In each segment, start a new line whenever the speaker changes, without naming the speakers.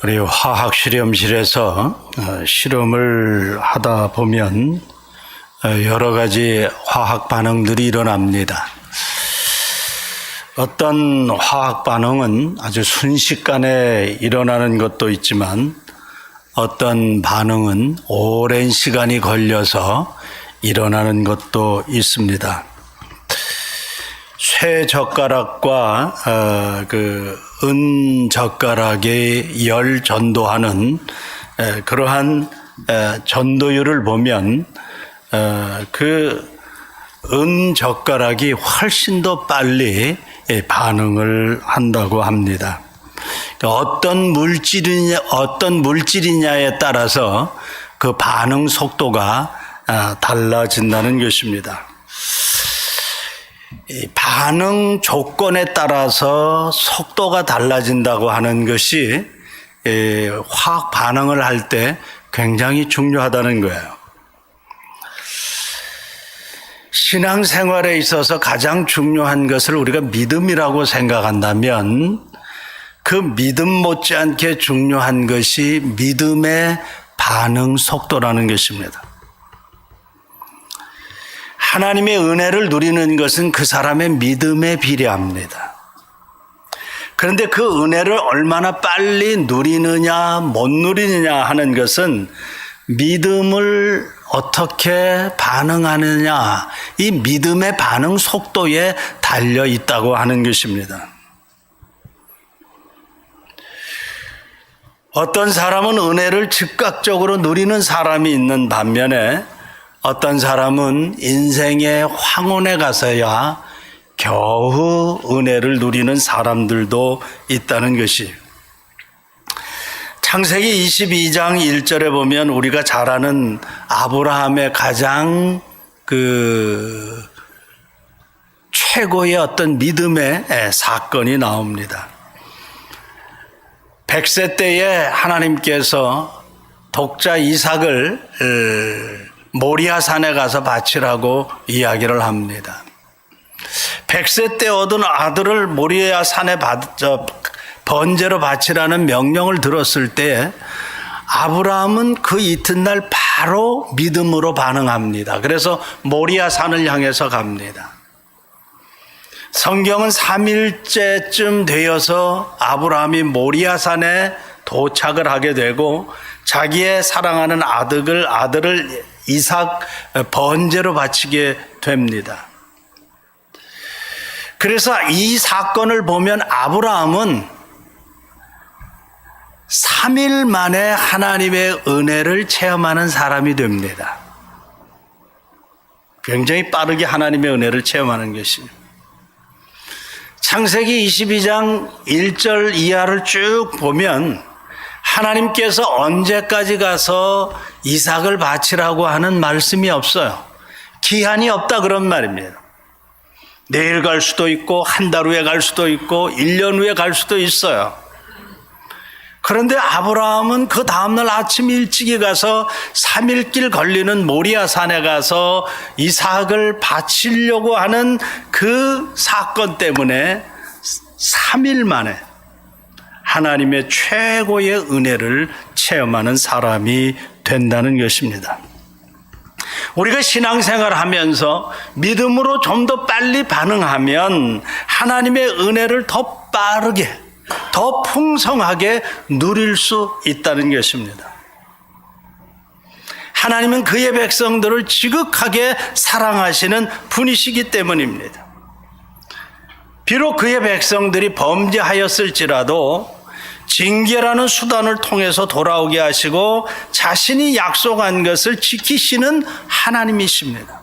우리 화학 실험실에서 실험을 하다 보면 여러 가지 화학 반응들이 일어납니다. 어떤 화학 반응은 아주 순식간에 일어나는 것도 있지만 어떤 반응은 오랜 시간이 걸려서 일어나는 것도 있습니다. 쇠 젓가락과 은 젓가락에 열 전도하는 그러한 전도율을 보면 그 은 젓가락이 훨씬 더 빨리 반응을 한다고 합니다. 어떤 물질이냐에 따라서 그 반응 속도가 달라진다는 것입니다. 반응 조건에 따라서 속도가 달라진다고 하는 것이 화학 반응을 할 때 굉장히 중요하다는 거예요. 신앙생활에 있어서 가장 중요한 것을 우리가 믿음이라고 생각한다면 그 믿음 못지않게 중요한 것이 믿음의 반응 속도라는 것입니다. 하나님의 은혜를 누리는 것은 그 사람의 믿음에 비례합니다. 그런데 그 은혜를 얼마나 빨리 누리느냐 못 누리느냐 하는 것은 믿음을 어떻게 반응하느냐, 이 믿음의 반응 속도에 달려 있다고 하는 것입니다. 어떤 사람은 은혜를 즉각적으로 누리는 사람이 있는 반면에 어떤 사람은 인생의 황혼에 가서야 겨우 은혜를 누리는 사람들도 있다는 것이. 창세기 22장 1절에 보면 우리가 잘 아는 아브라함의 가장 최고의 어떤 믿음의 사건이 나옵니다. 100세 때에 하나님께서 독자 이삭을 모리아산에 가서 바치라고 이야기를 합니다. 100세 때 얻은 아들을 모리아산에 번제로 바치라는 명령을 들었을 때 아브라함은 그 이튿날 바로 믿음으로 반응합니다. 그래서 모리아산을 향해서 갑니다. 성경은 3일째쯤 되어서 아브라함이 모리아산에 도착을 하게 되고 자기의 사랑하는 아들을 이삭 번제로 바치게 됩니다. 그래서 이 사건을 보면 아브라함은 3일 만에 하나님의 은혜를 체험하는 사람이 됩니다. 굉장히 빠르게 하나님의 은혜를 체험하는 것이. 창세기 22장 1절 이하를 쭉 보면 하나님께서 언제까지 가서 이삭을 바치라고 하는 말씀이 없어요. 기한이 없다 그런 말입니다. 내일 갈 수도 있고 한 달 후에 갈 수도 있고 1년 후에 갈 수도 있어요. 그런데 아브라함은 그 다음날 아침 일찍이 가서 3일길 걸리는 모리아산에 가서 이삭을 바치려고 하는 그 사건 때문에 3일 만에 하나님의 최고의 은혜를 체험하는 사람이 된다는 것입니다. 우리가 신앙생활을 하면서 믿음으로 좀 더 빨리 반응하면 하나님의 은혜를 더 빠르게 더 풍성하게 누릴 수 있다는 것입니다. 하나님은 그의 백성들을 지극하게 사랑하시는 분이시기 때문입니다. 비록 그의 백성들이 범죄하였을지라도 징계라는 수단을 통해서 돌아오게 하시고 자신이 약속한 것을 지키시는 하나님이십니다.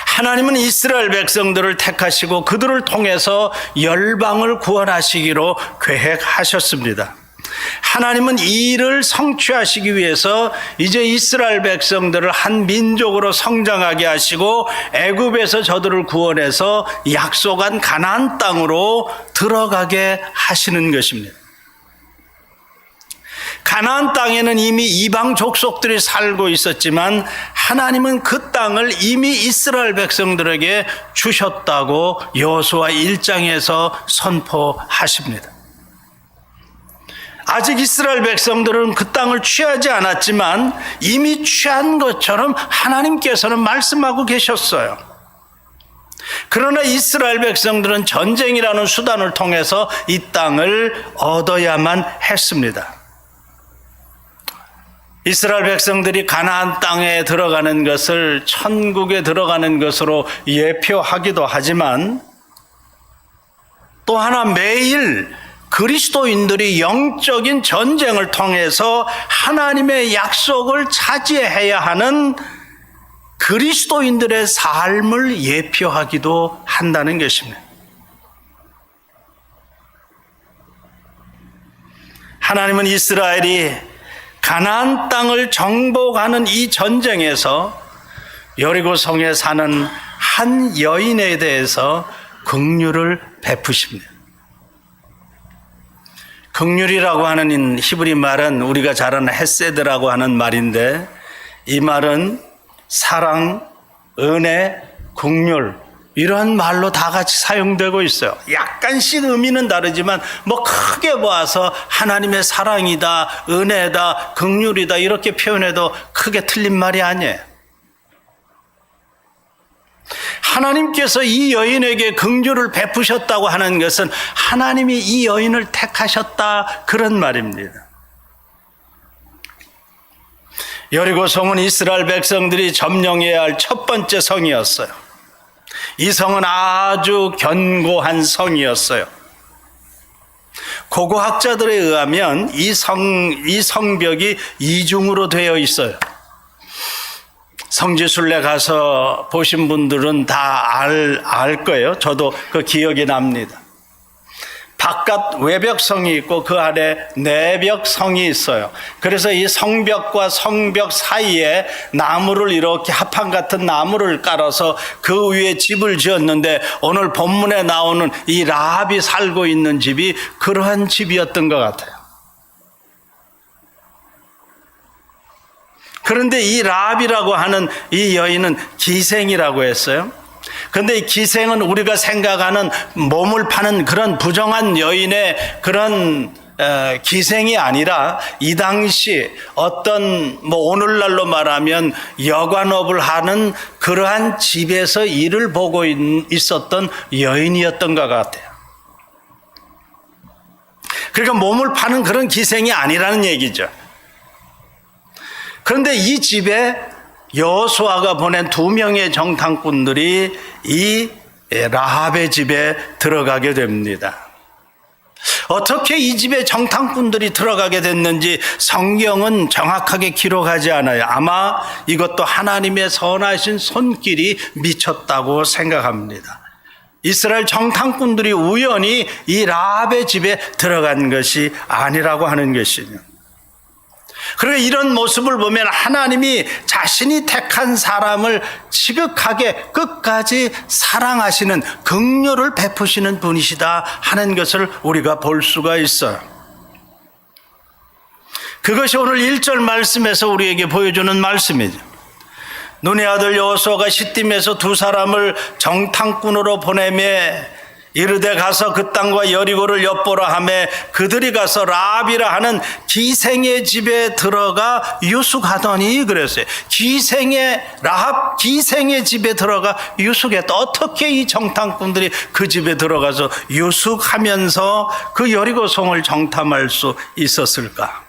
하나님은 이스라엘 백성들을 택하시고 그들을 통해서 열방을 구원하시기로 계획하셨습니다. 하나님은 이 일을 성취하시기 위해서 이제 이스라엘 백성들을 한 민족으로 성장하게 하시고 애굽에서 저들을 구원해서 약속한 가나안 땅으로 들어가게 하시는 것입니다. 가나안 땅에는 이미 이방 족속들이 살고 있었지만 하나님은 그 땅을 이미 이스라엘 백성들에게 주셨다고 여호수아 1장에서 선포하십니다. 아직 이스라엘 백성들은 그 땅을 취하지 않았지만 이미 취한 것처럼 하나님께서는 말씀하고 계셨어요. 그러나 이스라엘 백성들은 전쟁이라는 수단을 통해서 이 땅을 얻어야만 했습니다. 이스라엘 백성들이 가나안 땅에 들어가는 것을 천국에 들어가는 것으로 예표하기도 하지만 또 하나 매일 그리스도인들이 영적인 전쟁을 통해서 하나님의 약속을 차지해야 하는 그리스도인들의 삶을 예표하기도 한다는 것입니다. 하나님은 이스라엘이 가나안 땅을 정복하는 이 전쟁에서 여리고성에 사는 한 여인에 대해서 긍휼을 베푸십니다. 긍휼이라고 하는 히브리 말은 우리가 잘 아는 헤세드라고 하는 말인데 이 말은 사랑, 은혜, 긍휼 이런 말로 다 같이 사용되고 있어요. 약간씩 의미는 다르지만 뭐 크게 봐서 하나님의 사랑이다, 은혜다, 긍휼이다 이렇게 표현해도 크게 틀린 말이 아니에요. 하나님께서 이 여인에게 긍휼을 베푸셨다고 하는 것은 하나님이 이 여인을 택하셨다 그런 말입니다. 여리고성은 이스라엘 백성들이 점령해야 할 첫 번째 성이었어요. 이 성은 아주 견고한 성이었어요. 고고학자들에 의하면 이 성벽이 이중으로 되어 있어요. 성지순례 가서 보신 분들은 다 알 거예요. 저도 그 기억이 납니다. 바깥 외벽성이 있고 그 안에 내벽성이 있어요. 그래서 이 성벽과 성벽 사이에 나무를 이렇게 합판 같은 나무를 깔아서 그 위에 집을 지었는데 오늘 본문에 나오는 이 라합이 살고 있는 집이 그러한 집이었던 것 같아요. 그런데 이 라합이라고 하는 이 여인은 기생이라고 했어요. 그런데 이 기생은 우리가 생각하는 몸을 파는 그런 부정한 여인의 그런 기생이 아니라 이 당시 어떤 오늘날로 말하면 여관업을 하는 그러한 집에서 일을 보고 있었던 여인이었던 것 같아요. 그러니까 몸을 파는 그런 기생이 아니라는 얘기죠. 그런데 이 집에 여호수아가 보낸 2명의 정탐꾼들이 이 라합의 집에 들어가게 됩니다. 어떻게 이 집에 정탐꾼들이 들어가게 됐는지 성경은 정확하게 기록하지 않아요. 아마 이것도 하나님의 선하신 손길이 미쳤다고 생각합니다. 이스라엘 정탐꾼들이 우연히 이 라합의 집에 들어간 것이 아니라고 하는 것이죠. 그리고 이런 모습을 보면 하나님이 자신이 택한 사람을 지극하게 끝까지 사랑하시는 긍휼을 베푸시는 분이시다 하는 것을 우리가 볼 수가 있어요. 그것이 오늘 1절 말씀에서 우리에게 보여주는 말씀이죠. 눈의 아들 여호수아가 시딤에서 2 사람을 정탐꾼으로 보내매 이르되 가서 그 땅과 여리고를 엿보라 하매 그들이 가서 라합이라 하는 기생의 집에 들어가 유숙하더니 그랬어요. 라합 기생의 집에 들어가 유숙했다. 어떻게 이 정탐꾼들이 그 집에 들어가서 유숙하면서 그 여리고성을 정탐할 수 있었을까?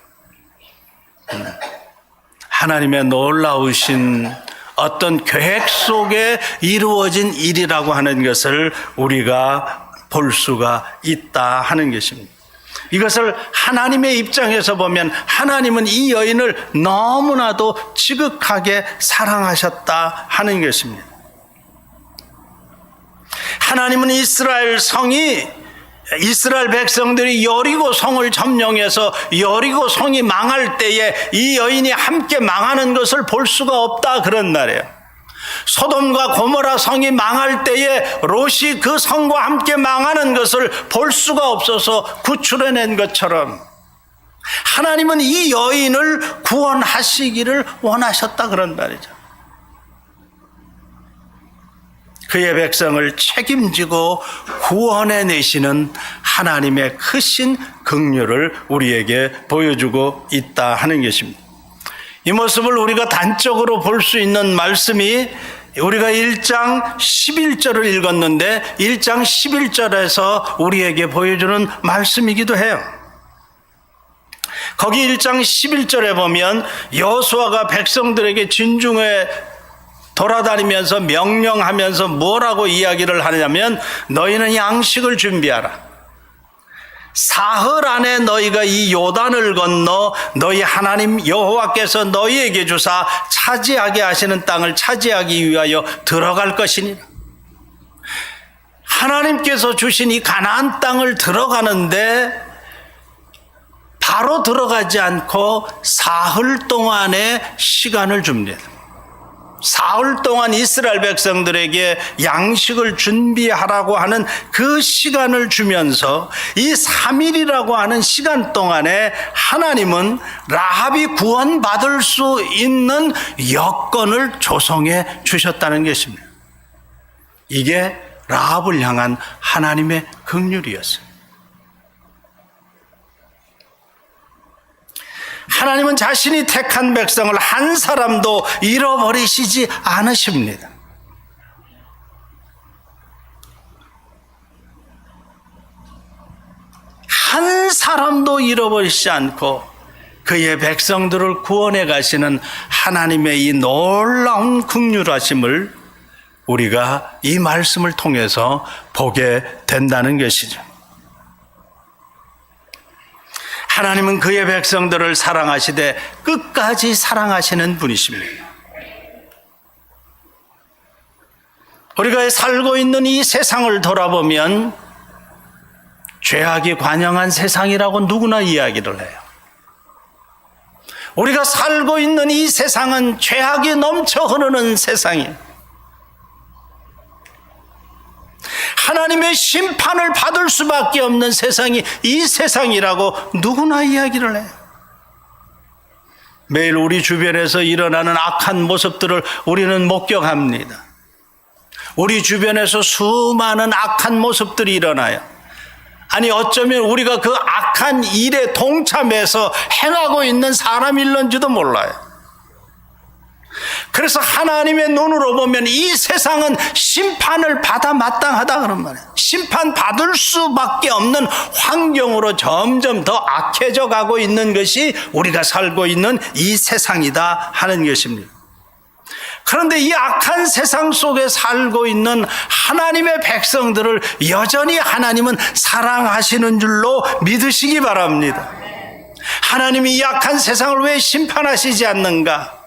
하나님의 놀라우신 어떤 계획 속에 이루어진 일이라고 하는 것을 우리가 볼 수가 있다 하는 것입니다. 이것을 하나님의 입장에서 보면 하나님은 이 여인을 너무나도 지극하게 사랑하셨다 하는 것입니다. 하나님은 이스라엘 백성들이 여리고 성을 점령해서 여리고 성이 망할 때에 이 여인이 함께 망하는 것을 볼 수가 없다 그런 말이에요. 소돔과 고모라 성이 망할 때에 롯이 그 성과 함께 망하는 것을 볼 수가 없어서 구출해낸 것처럼 하나님은 이 여인을 구원하시기를 원하셨다 그런 말이죠. 그의 백성을 책임지고 구원해내시는 하나님의 크신 긍휼을 우리에게 보여주고 있다 하는 것입니다. 이 모습을 우리가 단적으로 볼 수 있는 말씀이 우리가 1장 11절을 읽었는데 1장 11절에서 우리에게 보여주는 말씀이기도 해요. 거기 1장 11절에 보면 여호수아가 백성들에게 진중에 돌아다니면서 명령하면서 뭐라고 이야기를 하냐면 너희는 양식을 준비하라. 사흘 안에 너희가 이 요단을 건너 너희 하나님 여호와께서 너희에게 주사 차지하게 하시는 땅을 차지하기 위하여 들어갈 것이니라. 하나님께서 주신 이 가나안 땅을 들어가는데 바로 들어가지 않고 사흘 동안의 시간을 줍니다. 사흘 동안 이스라엘 백성들에게 양식을 준비하라고 하는 그 시간을 주면서 이 3일이라고 하는 시간 동안에 하나님은 라합이 구원받을 수 있는 여건을 조성해 주셨다는 것입니다. 이게 라합을 향한 하나님의 긍휼이었어요. 하나님은 자신이 택한 백성을 한 사람도 잃어버리시지 않으십니다. 한 사람도 잃어버리지 않고 그의 백성들을 구원해 가시는 하나님의 이 놀라운 긍휼하심을 우리가 이 말씀을 통해서 보게 된다는 것이죠. 하나님은 그의 백성들을 사랑하시되 끝까지 사랑하시는 분이십니다. 우리가 살고 있는 이 세상을 돌아보면 죄악이 관영한 세상이라고 누구나 이야기를 해요. 우리가 살고 있는 이 세상은 죄악이 넘쳐 흐르는 세상이에요. 하나님의 심판을 받을 수밖에 없는 세상이 이 세상이라고 누구나 이야기를 해요. 매일 우리 주변에서 일어나는 악한 모습들을 우리는 목격합니다. 우리 주변에서 수많은 악한 모습들이 일어나요. 아니 어쩌면 우리가 그 악한 일에 동참해서 행하고 있는 사람일런지도 몰라요. 그래서 하나님의 눈으로 보면 이 세상은 심판을 받아 마땅하다 그런 말이에요. 심판받을 수밖에 없는 환경으로 점점 더 악해져 가고 있는 것이 우리가 살고 있는 이 세상이다 하는 것입니다. 그런데 이 악한 세상 속에 살고 있는 하나님의 백성들을 여전히 하나님은 사랑하시는 줄로 믿으시기 바랍니다. 하나님이 이 악한 세상을 왜 심판하시지 않는가?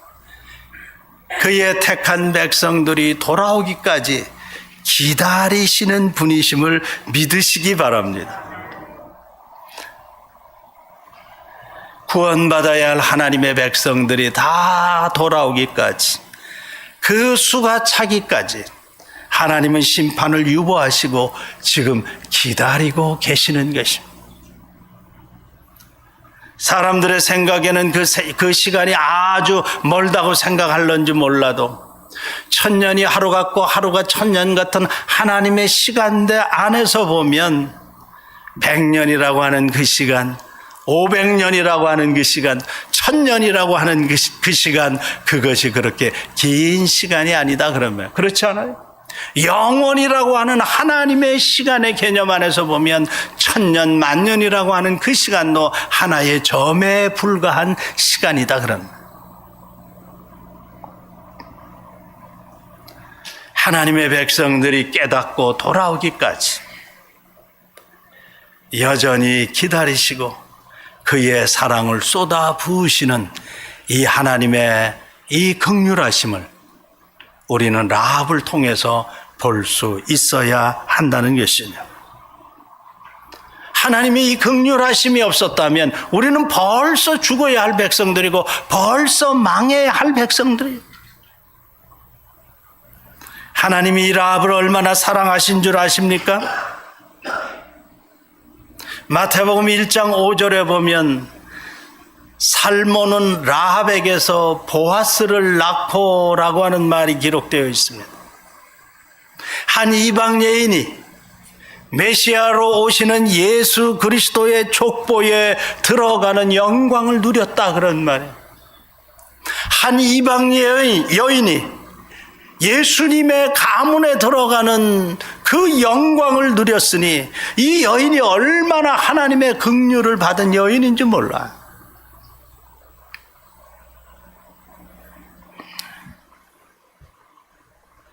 그의 택한 백성들이 돌아오기까지 기다리시는 분이심을 믿으시기 바랍니다. 구원받아야 할 하나님의 백성들이 다 돌아오기까지, 그 수가 차기까지 하나님은 심판을 유보하시고 지금 기다리고 계시는 것입니다. 사람들의 생각에는 그 시간이 아주 멀다고 생각할런지 몰라도 천년이 하루 같고 하루가 천년 같은 하나님의 시간대 안에서 보면 100년이라고 하는 그 시간, 500년이라고 하는 그 시간, 1000년이라고 하는 그 시간, 그것이 그렇게 긴 시간이 아니다 그러면 그렇지 않아요? 영원이라고 하는 하나님의 시간의 개념 안에서 보면 1000년, 만년이라고 하는 그 시간도 하나의 점에 불과한 시간이다 그럽니다. 하나님의 백성들이 깨닫고 돌아오기까지 여전히 기다리시고 그의 사랑을 쏟아 부으시는 이 하나님의 이 긍휼하심을 우리는 라합을 통해서 볼 수 있어야 한다는 것이죠. 하나님이 이 긍휼하심이 없었다면 우리는 벌써 죽어야 할 백성들이고 벌써 망해야 할 백성들이에요. 하나님이 이 라합을 얼마나 사랑하신 줄 아십니까? 마태복음 1장 5절에 보면 살몬은 라합에게서 보아스를 낳고라고 하는 말이 기록되어 있습니다. 한 이방 여인이 메시아로 오시는 예수 그리스도의 족보에 들어가는 영광을 누렸다 그런 말이에요. 한 이방 여인이 예수님의 가문에 들어가는 그 영광을 누렸으니 이 여인이 얼마나 하나님의 긍휼을 받은 여인인지 몰라요.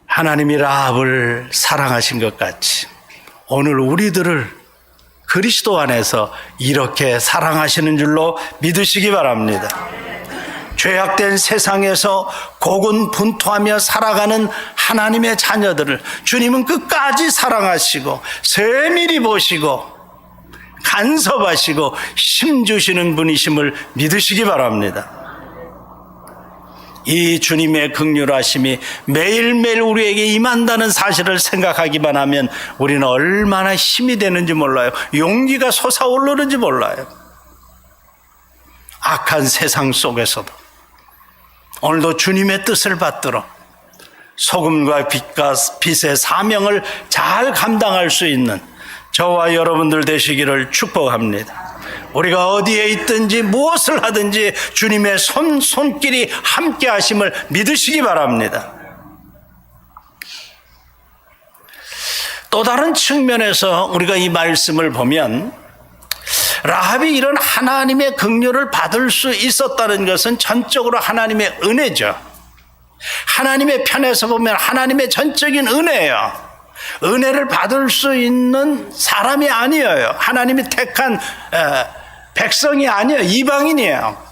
하나님이 라합을 사랑하신 것 같이 오늘 우리들을 그리스도 안에서 이렇게 사랑하시는 줄로 믿으시기 바랍니다. 죄악된 세상에서 고군분투하며 살아가는 하나님의 자녀들을 주님은 끝까지 사랑하시고 세밀히 보시고 간섭하시고 힘주시는 분이심을 믿으시기 바랍니다. 이 주님의 긍휼하심이 매일매일 우리에게 임한다는 사실을 생각하기만 하면 우리는 얼마나 힘이 되는지 몰라요. 용기가 솟아오르는지 몰라요. 악한 세상 속에서도 오늘도 주님의 뜻을 받들어 소금과 빛의 사명을 잘 감당할 수 있는 저와 여러분들 되시기를 축복합니다. 우리가 어디에 있든지 무엇을 하든지 주님의 손길이 함께 하심을 믿으시기 바랍니다. 또 다른 측면에서 우리가 이 말씀을 보면 라합이 이런 하나님의 긍휼을 받을 수 있었다는 것은 전적으로 하나님의 은혜죠. 하나님의 편에서 보면 하나님의 전적인 은혜예요. 은혜를 받을 수 있는 사람이 아니에요. 하나님이 택한 백성이 아니에요. 이방인이에요.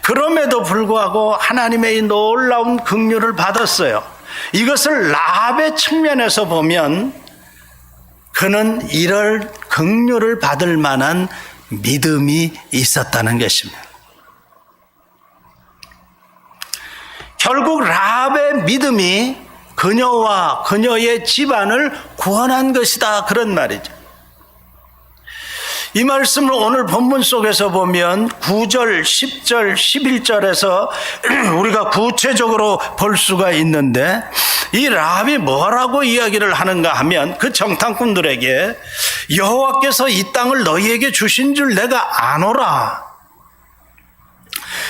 그럼에도 불구하고 하나님의 이 놀라운 긍휼을 받았어요. 이것을 라합의 측면에서 보면 그는 이럴 긍휼을 받을 만한 믿음이 있었다는 것입니다. 결국 라합의 믿음이 그녀와 그녀의 집안을 구원한 것이다 그런 말이죠. 이 말씀을 오늘 본문 속에서 보면 9절, 10절, 11절에서 우리가 구체적으로 볼 수가 있는데 이 라합이 뭐라고 이야기를 하는가 하면 그 정탐꾼들에게 여호와께서 이 땅을 너희에게 주신 줄 내가 아노라.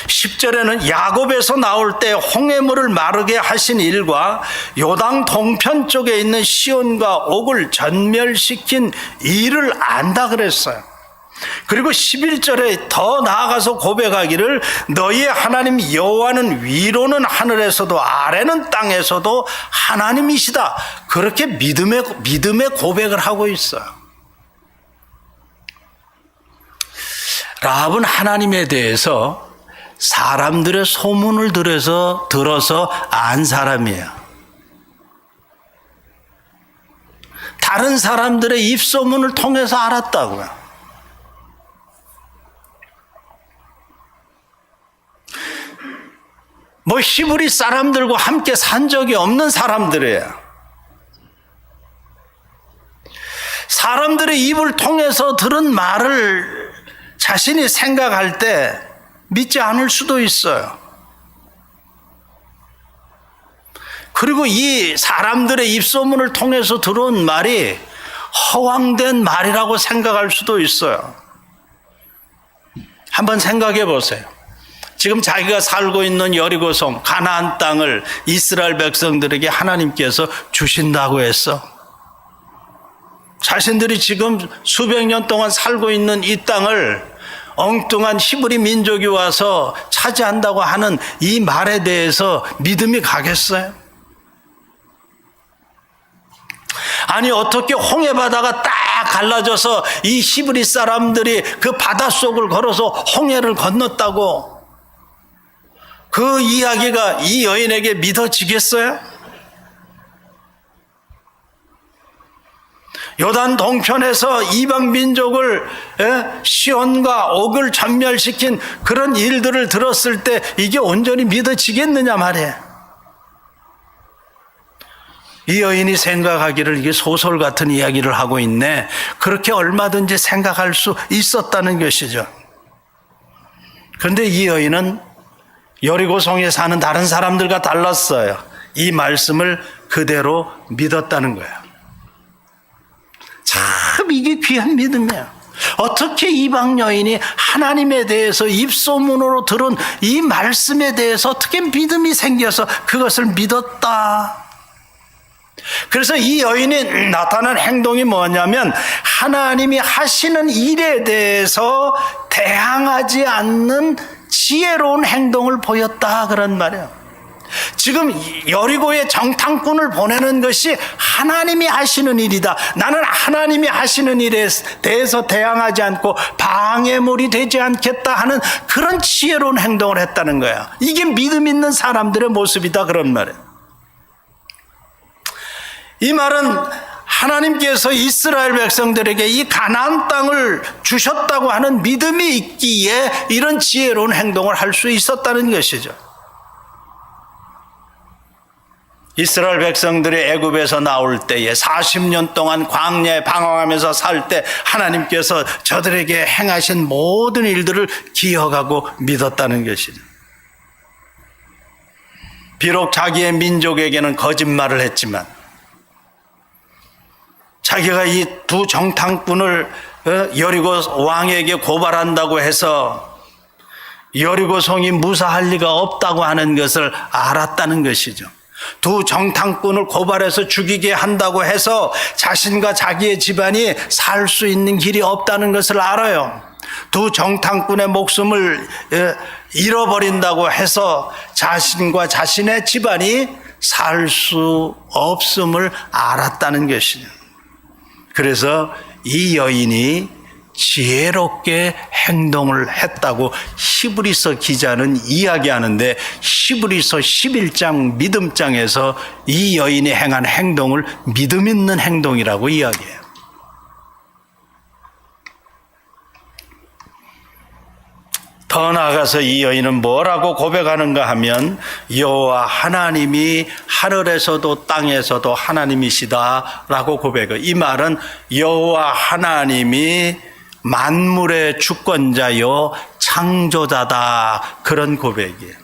10절에는 야곱에서 나올 때 홍해물을 마르게 하신 일과 요당 동편 쪽에 있는 시온과 옥을 전멸시킨 일을 안다 그랬어요. 그리고 11절에 더 나아가서 고백하기를 너희의 하나님 여호와는 위로는 하늘에서도 아래는 땅에서도 하나님이시다. 그렇게 믿음의 고백을 하고 있어요. 라합은 하나님에 대해서 사람들의 소문을 들어서 안 사람이에요. 다른 사람들의 입소문을 통해서 알았다고요. 히브리 사람들과 함께 산 적이 없는 사람들이에요. 사람들의 입을 통해서 들은 말을 자신이 생각할 때 믿지 않을 수도 있어요. 그리고 이 사람들의 입소문을 통해서 들은 말이 허황된 말이라고 생각할 수도 있어요. 한번 생각해 보세요. 지금 자기가 살고 있는 여리고성 가나안 땅을 이스라엘 백성들에게 하나님께서 주신다고 했어. 자신들이 지금 수백 년 동안 살고 있는 이 땅을 엉뚱한 히브리 민족이 와서 차지한다고 하는 이 말에 대해서 믿음이 가겠어요? 아니 어떻게 홍해바다가 딱 갈라져서 이 히브리 사람들이 그 바닷속을 걸어서 홍해를 건넜다고 그 이야기가 이 여인에게 믿어지겠어요? 요단 동편에서 이방 민족을 시온과 옥을 전멸시킨 그런 일들을 들었을 때 이게 온전히 믿어지겠느냐 말이에요. 이 여인이 생각하기를 이게 소설 같은 이야기를 하고 있네. 그렇게 얼마든지 생각할 수 있었다는 것이죠. 그런데 이 여인은 여리고성에 사는 다른 사람들과 달랐어요. 이 말씀을 그대로 믿었다는 거예요. 이게 귀한 믿음이에요. 어떻게 이방 여인이 하나님에 대해서 입소문으로 들은 이 말씀에 대해서 어떻게 믿음이 생겨서 그것을 믿었다. 그래서 이 여인이 나타난 행동이 뭐냐면 하나님이 하시는 일에 대해서 대항하지 않는 지혜로운 행동을 보였다 그런 말이에요. 지금 여리고의 정탐꾼을 보내는 것이 하나님이 하시는 일이다. 나는 하나님이 하시는 일에 대해서 대항하지 않고 방해물이 되지 않겠다 하는 그런 지혜로운 행동을 했다는 거야. 이게 믿음 있는 사람들의 모습이다 그런 말이에요. 이 말은 하나님께서 이스라엘 백성들에게 이 가나안 땅을 주셨다고 하는 믿음이 있기에 이런 지혜로운 행동을 할 수 있었다는 것이죠. 이스라엘 백성들이 애굽에서 나올 때에 40년 동안 광야에 방황하면서 살 때 하나님께서 저들에게 행하신 모든 일들을 기억하고 믿었다는 것이죠. 비록 자기의 민족에게는 거짓말을 했지만 자기가 이 두 정탐꾼을 여리고 왕에게 고발한다고 해서 여리고 성이 무사할 리가 없다고 하는 것을 알았다는 것이죠. 두 정탐꾼을 고발해서 죽이게 한다고 해서 자신과 자기의 집안이 살 수 있는 길이 없다는 것을 알아요. 두 정탐꾼의 목숨을 잃어버린다고 해서 자신과 자신의 집안이 살 수 없음을 알았다는 것이죠. 그래서 이 여인이 지혜롭게 행동을 했다고 히브리서 기자는 이야기하는데 히브리서 11장 믿음장에서 이 여인이 행한 행동을 믿음 있는 행동이라고 이야기해요. 더 나아가서 이 여인은 뭐라고 고백하는가 하면 여호와 하나님이 하늘에서도 땅에서도 하나님이시다라고 고백해요. 이 말은 여호와 하나님이 만물의 주권자요 창조자다 그런 고백이에요.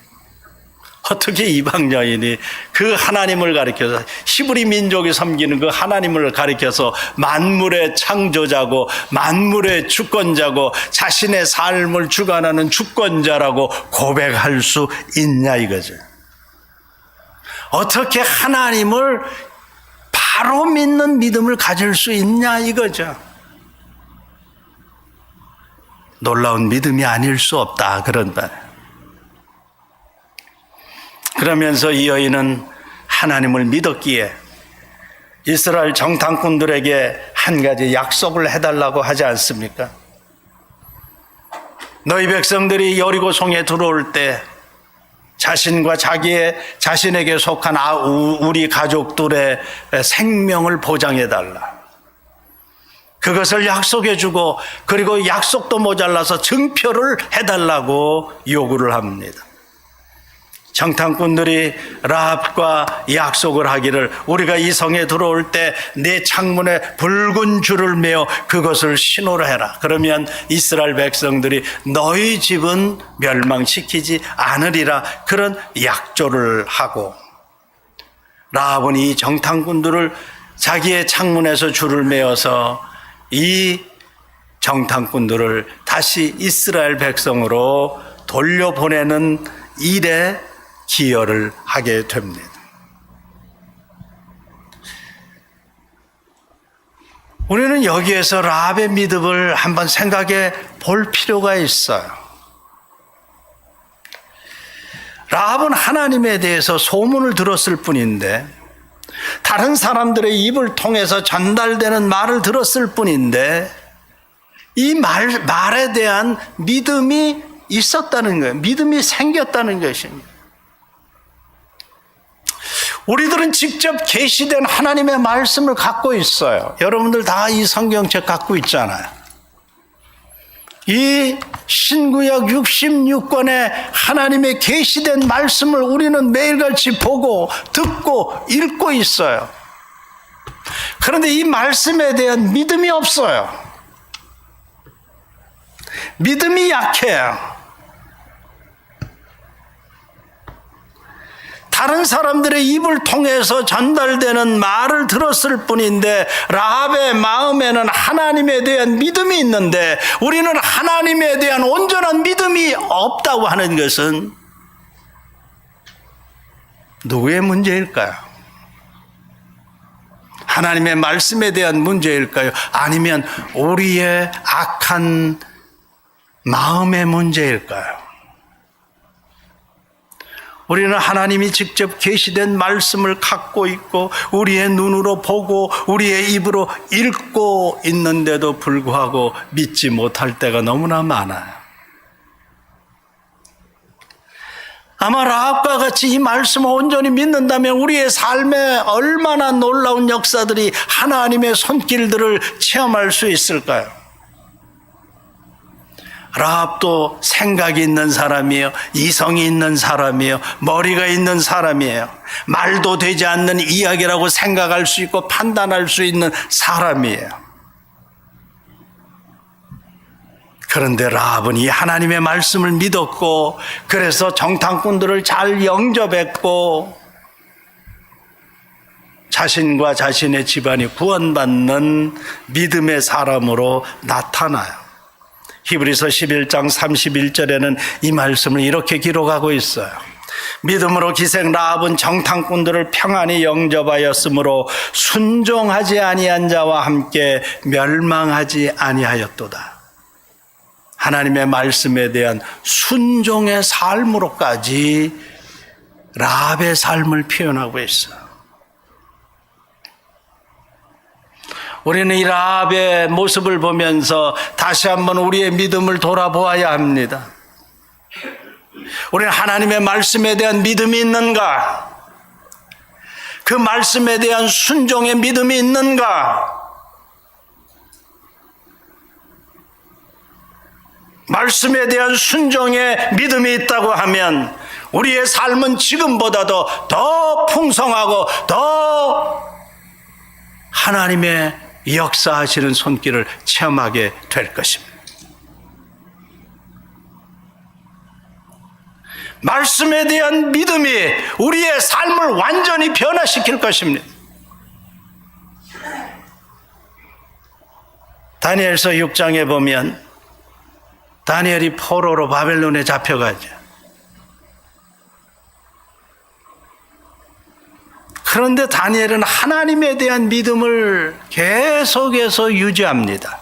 어떻게 이방 여인이 그 하나님을 가리켜서 히브리 민족이 섬기는 그 하나님을 가리켜서 만물의 창조자고 만물의 주권자고 자신의 삶을 주관하는 주권자라고 고백할 수 있냐 이거죠. 어떻게 하나님을 바로 믿는 믿음을 가질 수 있냐 이거죠. 놀라운 믿음이 아닐 수 없다 그런 말. 그러면서 이 여인은 하나님을 믿었기에 이스라엘 정탐꾼들에게 한 가지 약속을 해달라고 하지 않습니까? 너희 백성들이 여리고 성에 들어올 때 자신과 자신에게 속한 우리 가족들의 생명을 보장해달라. 그것을 약속해주고 그리고 약속도 모자라서 증표를 해달라고 요구를 합니다. 정탐꾼들이 라합과 약속을 하기를 우리가 이 성에 들어올 때 네 창문에 붉은 줄을 매어 그것을 신호로 해라. 그러면 이스라엘 백성들이 너희 집은 멸망시키지 않으리라. 그런 약조를 하고 라합은 이 정탐꾼들을 자기의 창문에서 줄을 매어서 이 정탐꾼들을 다시 이스라엘 백성으로 돌려보내는 일에 기여를 하게 됩니다. 우리는 여기에서 라합의 믿음을 한번 생각해 볼 필요가 있어요. 라합은 하나님에 대해서 소문을 들었을 뿐인데 다른 사람들의 입을 통해서 전달되는 말을 들었을 뿐인데 이 말에 대한 믿음이 있었다는 거예요. 믿음이 생겼다는 것입니다. 우리들은 직접 계시된 하나님의 말씀을 갖고 있어요. 여러분들 다 이 성경책 갖고 있잖아요. 이 신구약 66권의 하나님의 계시된 말씀을 우리는 매일같이 보고 듣고 읽고 있어요. 그런데 이 말씀에 대한 믿음이 없어요. 믿음이 약해요. 다른 사람들의 입을 통해서 전달되는 말을 들었을 뿐인데 라합의 마음에는 하나님에 대한 믿음이 있는데 우리는 하나님에 대한 온전한 믿음이 없다고 하는 것은 누구의 문제일까요? 하나님의 말씀에 대한 문제일까요? 아니면 우리의 악한 마음의 문제일까요? 우리는 하나님이 직접 계시된 말씀을 갖고 있고 우리의 눈으로 보고 우리의 입으로 읽고 있는데도 불구하고 믿지 못할 때가 너무나 많아요. 아마 라합과 같이 이 말씀을 온전히 믿는다면 우리의 삶에 얼마나 놀라운 역사들이 하나님의 손길들을 체험할 수 있을까요? 라합도 생각이 있는 사람이에요. 이성이 있는 사람이에요. 머리가 있는 사람이에요. 말도 되지 않는 이야기라고 생각할 수 있고 판단할 수 있는 사람이에요. 그런데 라합은 이 하나님의 말씀을 믿었고 그래서 정탐꾼들을 잘 영접했고 자신과 자신의 집안이 구원받는 믿음의 사람으로 나타나요. 히브리서 11장 31절에는 이 말씀을 이렇게 기록하고 있어요. 믿음으로 기생 라합은 정탐꾼들을 평안히 영접하였으므로 순종하지 아니한 자와 함께 멸망하지 아니하였도다. 하나님의 말씀에 대한 순종의 삶으로까지 라합의 삶을 표현하고 있어요. 우리는 이 라합의 모습을 보면서 다시 한번 우리의 믿음을 돌아보아야 합니다. 우리는 하나님의 말씀에 대한 믿음이 있는가? 그 말씀에 대한 순종의 믿음이 있는가? 말씀에 대한 순종의 믿음이 있다고 하면 우리의 삶은 지금보다도 더 풍성하고 더 하나님의 역사하시는 손길을 체험하게 될 것입니다. 말씀에 대한 믿음이 우리의 삶을 완전히 변화시킬 것입니다. 다니엘서 6장에 보면 다니엘이 포로로 바벨론에 잡혀가죠. 그런데 다니엘은 하나님에 대한 믿음을 계속해서 유지합니다.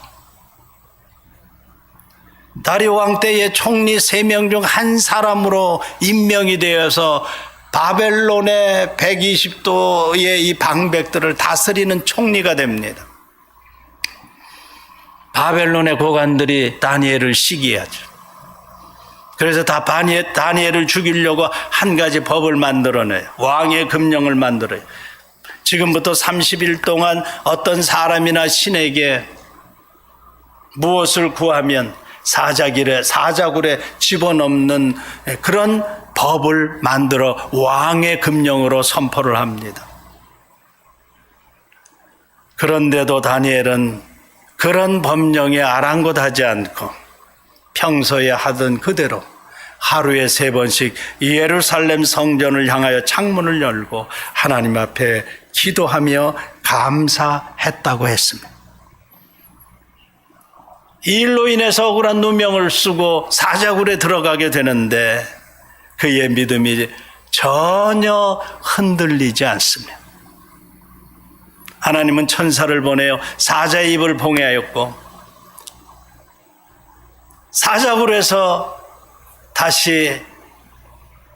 다리오 왕 때의 총리 3명 중 한 사람으로 임명이 되어서 바벨론의 120도의 이 방백들을 다스리는 총리가 됩니다. 바벨론의 고관들이 다니엘을 시기하죠. 그래서 다 다니엘을 죽이려고 한 가지 법을 만들어내요. 왕의 금령을 만들어요. 지금부터 30일 동안 어떤 사람이나 신에게 무엇을 구하면 사자굴에 집어넣는 그런 법을 만들어 왕의 금령으로 선포를 합니다. 그런데도 다니엘은 그런 법령에 아랑곳하지 않고 평소에 하던 그대로 하루에 3번씩 예루살렘 성전을 향하여 창문을 열고 하나님 앞에 기도하며 감사했다고 했습니다. 이 일로 인해서 억울한 누명을 쓰고 사자굴에 들어가게 되는데 그의 믿음이 전혀 흔들리지 않습니다. 하나님은 천사를 보내어 사자의 입을 봉해하였고 사자굴에서 다시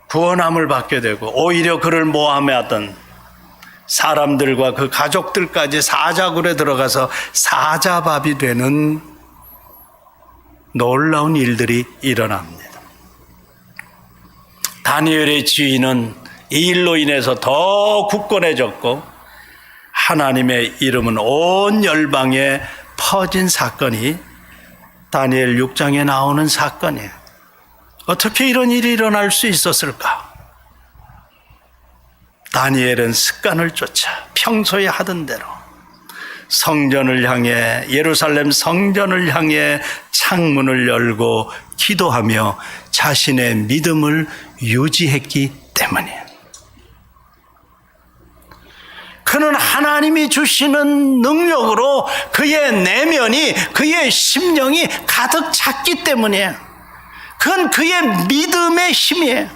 구원함을 받게 되고 오히려 그를 모함하던 사람들과 그 가족들까지 사자굴에 들어가서 사자밥이 되는 놀라운 일들이 일어납니다. 다니엘의 지위는 이 일로 인해서 더 굳건해졌고 하나님의 이름은 온 열방에 퍼진 사건이 다니엘 6장에 나오는 사건이에요. 어떻게 이런 일이 일어날 수 있었을까? 다니엘은 습관을 쫓아 평소에 하던 대로 성전을 향해 예루살렘 성전을 향해 창문을 열고 기도하며 자신의 믿음을 유지했기 때문이에요. 그는 하나님이 주시는 능력으로 그의 내면이, 그의 심령이 가득 찼기 때문이에요. 그건 그의 믿음의 힘이에요.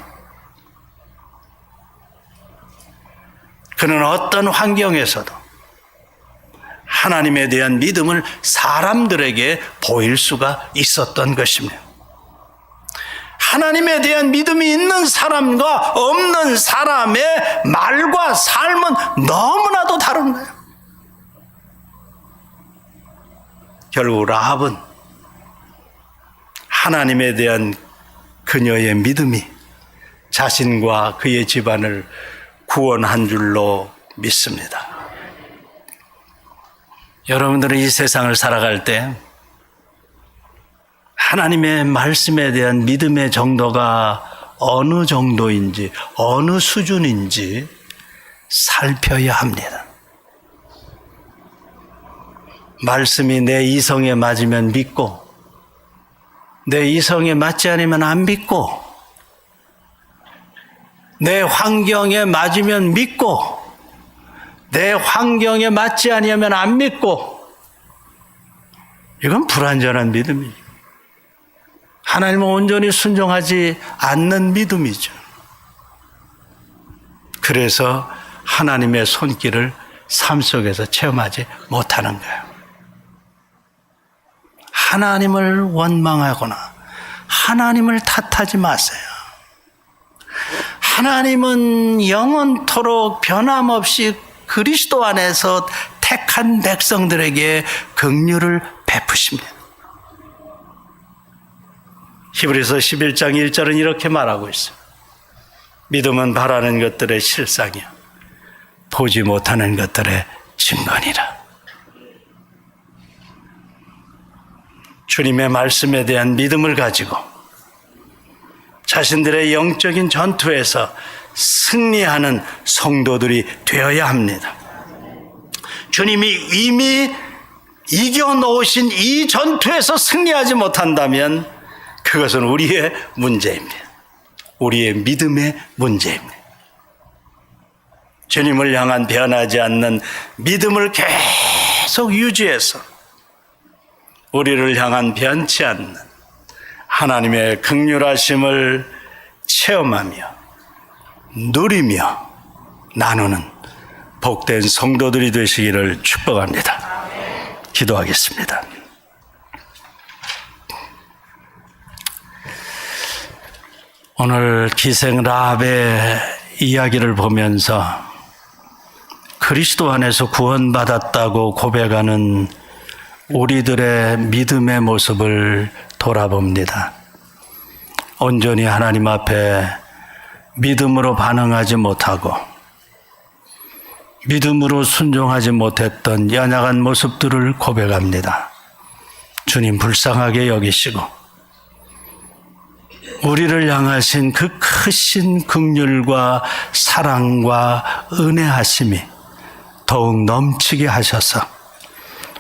그는 어떤 환경에서도 하나님에 대한 믿음을 사람들에게 보일 수가 있었던 것입니다. 하나님에 대한 믿음이 있는 사람과 없는 사람의 말과 삶은 너무나도 다른 거예요. 결국 라합은 하나님에 대한 그녀의 믿음이 자신과 그의 집안을 구원한 줄로 믿습니다. 여러분들은 이 세상을 살아갈 때 하나님의 말씀에 대한 믿음의 정도가 어느 정도인지, 어느 수준인지 살펴야 합니다. 말씀이 내 이성에 맞으면 믿고, 내 이성에 맞지 않으면 안 믿고, 내 환경에 맞으면 믿고, 내 환경에 맞지 아니하면 안 믿고, 이건 불완전한 믿음이에요. 하나님은 온전히 순종하지 않는 믿음이죠. 그래서 하나님의 손길을 삶 속에서 체험하지 못하는 거예요. 하나님을 원망하거나 하나님을 탓하지 마세요. 하나님은 영원토록 변함없이 그리스도 안에서 택한 백성들에게 긍휼을 베푸십니다. 히브리서 11장 1절은 이렇게 말하고 있어요. 믿음은 바라는 것들의 실상이요 보지 못하는 것들의 증거니라. 주님의 말씀에 대한 믿음을 가지고 자신들의 영적인 전투에서 승리하는 성도들이 되어야 합니다. 주님이 이미 이겨놓으신 이 전투에서 승리하지 못한다면 그것은 우리의 문제입니다. 우리의 믿음의 문제입니다. 주님을 향한 변하지 않는 믿음을 계속 유지해서 우리를 향한 변치 않는 하나님의 긍휼하심을 체험하며 누리며 나누는 복된 성도들이 되시기를 축복합니다. 기도하겠습니다. 오늘 기생 라합의 이야기를 보면서 그리스도 안에서 구원받았다고 고백하는 우리들의 믿음의 모습을 돌아봅니다. 온전히 하나님 앞에 믿음으로 반응하지 못하고 믿음으로 순종하지 못했던 연약한 모습들을 고백합니다. 주님 불쌍하게 여기시고 우리를 향하신 그 크신 긍휼과 사랑과 은혜하심이 더욱 넘치게 하셔서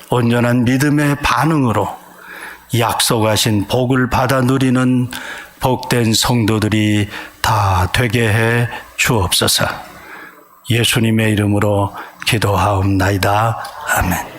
온전한 믿음의 반응으로 약속하신 복을 받아 누리는 복된 성도들이 다 되게 해 주옵소서. 예수님의 이름으로 기도하옵나이다. 아멘.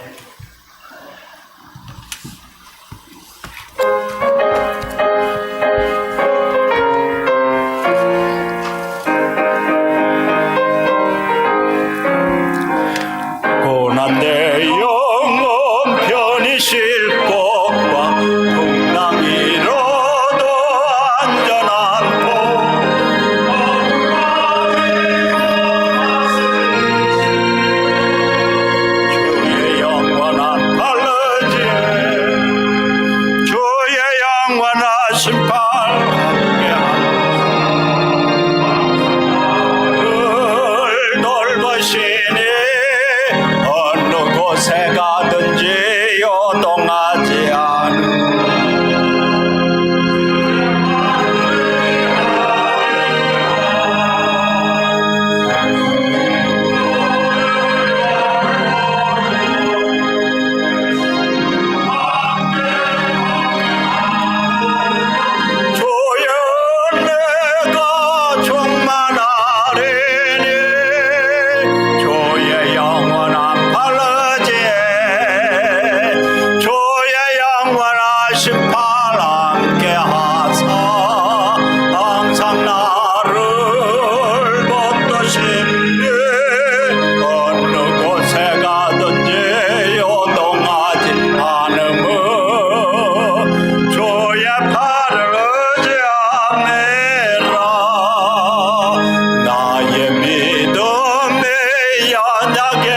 언약의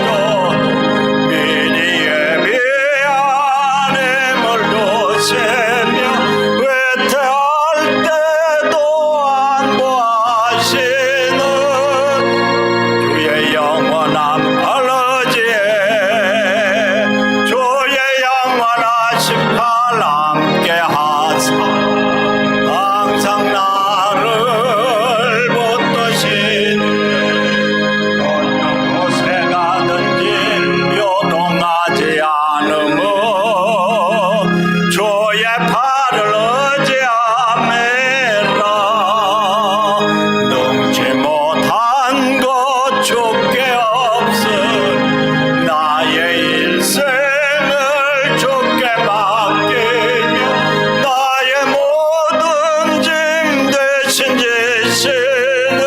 도 미리 예비한 힘을 두시며 외태할 때도 안보하시는 주의 영원한 팔러지에 주의 영원하신 팔 함께 하사 항상 나를 붙드시니 어느 곳에 가든지 요동하지 않으며 주의 팔을 의지함이라 능치 못한 것 주께 없으니 나의 일생을 주께 맡기며 나의 모든 짐 대신 지시는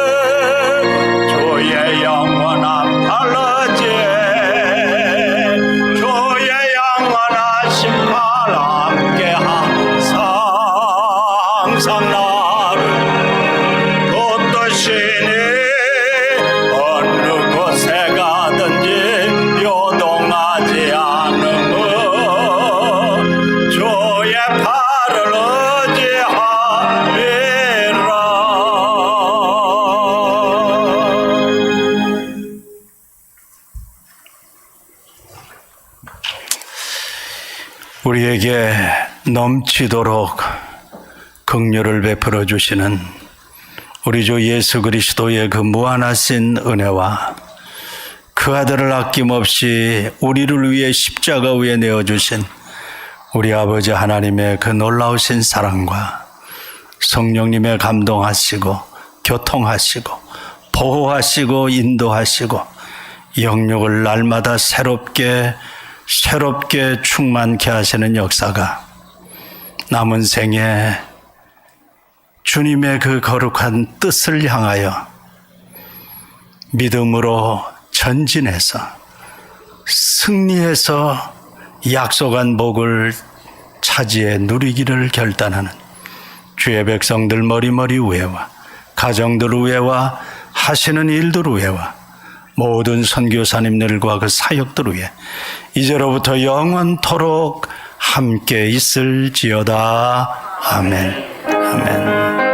주의 영원한 팔러지에 주의 영원하신 팔 함께 하사 항상 나를 붙드시니 어느 곳에 가든지 요동하지 않으며 주의 팔을 의지함이라. 우리에게 넘치도록 긍휼을 베풀어 주시는 우리 주 예수 그리스도의 그 무한하신 은혜와 그 아들을 아낌없이 우리를 위해 십자가 위에 내어주신 우리 아버지 하나님의 그 놀라우신 사랑과 성령님의 감동하시고 교통하시고 보호하시고 인도하시고 영육을 날마다 새롭게 충만케 하시는 역사가 남은 생에 주님의 그 거룩한 뜻을 향하여 믿음으로 전진해서 승리해서 약속한 복을 차지해 누리기를 결단하는 주의 백성들 머리머리 위에와 가정들 위에와 하시는 일들 위에와 모든 선교사님들과 그 사역들 위에 이제로부터 영원토록 함께 있을지어다. 아멘. 아멘.